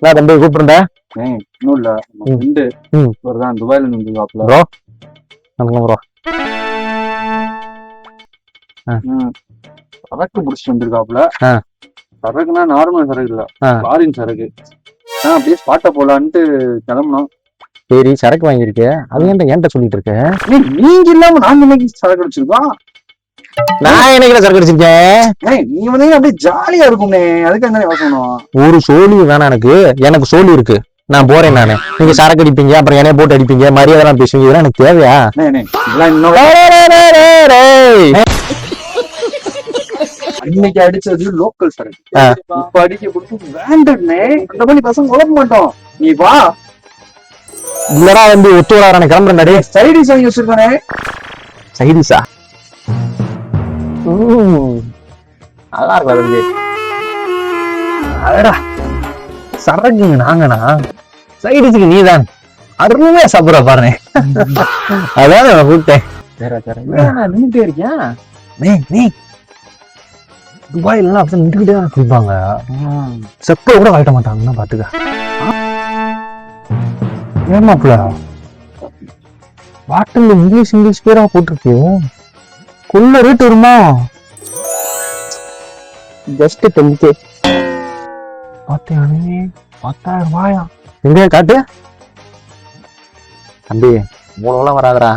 நான் தம்பி கூப்பிட்டுருந்தேன். இன்னும் இல்ல ஃப்ரெண்டு ஒருதான் துபாயில இருந்து வந்துருக்காப்ல. ப்ரோ வணக்கம் ப்ரோ. சரக்கு பிடிச்சிட்டு வந்திருக்காப்ல. சரக்குனா நார்மல் சரக்கு இல்ல, லாரின் சரக்கு. அப்படியே ஸ்பாட்ட போலான்ட்டு கிளம்பணும். சரி, சரக்கு வாங்கியிருக்க, அது ஏன்ட்ட சொல்லிட்டு இருக்க? நீங்க இல்லாம நான் இன்னைக்கு சரக்கு அடிச்சிருக்கோம். நான் என்னைக்கு சரக்கு அடிச்சிருக்கேன்? நீ வந்து அப்படியே ஜாலியா இருக்கும்னே, அதுக்கு என்ன யோசனம்? ஒரு சோழி வேணாம் எனக்கு சோழி இருக்கு. நான் போறேன். நானு நீங்க சரக்கு அடிப்பீங்க, அப்புறம் என்னைய போட்டு அடிப்பீங்க, மரியாதை பேசுவீங்க, இதெல்லாம் எனக்கு தேவையா? இன்னைக்கு அடிச்சது லோக்கல் சரக்கு, இப்ப அடிக்க கொடுத்து வேண்டனே. அந்த மாதிரி பசங்க உழப்ப மாட்டோம். நீ வா. இல்லடா வந்து ஒத்து வரான கிளம்புறேன்டாடே. சைடிஸ் வாங்கி வச்சிருக்கானே. சைடிஸா? நல்லா இருக்கும். அடடா, சரக்கு நாங்கண்ணா, சைடிஸுக்கு நீதான் அருமையா சாப்பிட பாருங்க. அதான் நான் கூப்பிட்டேன். நின்றுட்டே இருக்கியா? நீ துபாயில அப்படி நின்றுகிட்டே தான் குடிப்பாங்க. செப்ப கூட கழட்ட மாட்டாங்கன்னா பாத்துக்க. ஏமாப்ல பாட்டில் இங்கிலீஷ் பேரா போட்டிருக்கு. கொள்ள ரேட் வருமா? Just 10K. பாத்தியானே, 10,000 ரூபாயா? எங்க காட்டு தம்பி, மூணு வராதரா.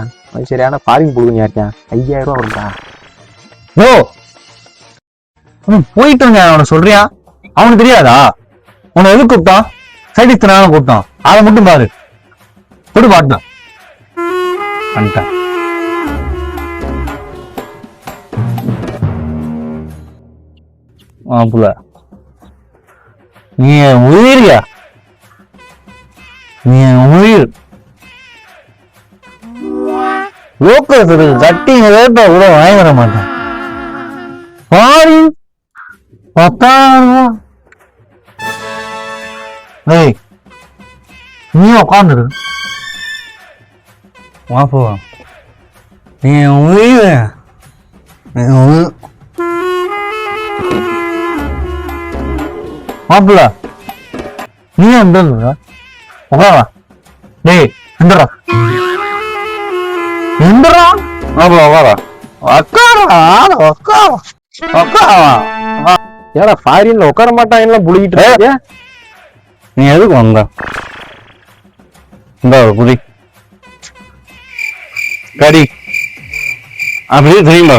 சரியான பாரிங் கொடுங்க இருக்கேன். 5,000 ரூபா வரும்டா. ஓ போயிட்டு அவனை சொல்றியா? அவனுக்கு தெரியாதா? உன்னை எது கூப்பிட்டான்? சைடிஸ் கூப்பிட்டான். அதை மட்டும் பாரு, போட்டு பாட்டான். புள்ள, நீ உயிரியா? நீ உயிர் லோக்கல் கட்டி ரேட்டா கூட வாங்கி வர மாட்டேன். பாரி 10,000 ரூபா. ஏய், நீ உட்காந்துரு. வாப்போ, நீ உயிர் மாப்பிள்ள, நீ வந்து உட்காரா. டேய் எந்திரா எந்திரா. மாப்பிள்ள உட்காரா. ஏடா ஃபாரின்ல உட்கார மாட்டாங்க புளிக்கிட்டு. நீ எதுக்கு வந்த? இந்த புதி கடி அப்படியே தெரியுமா?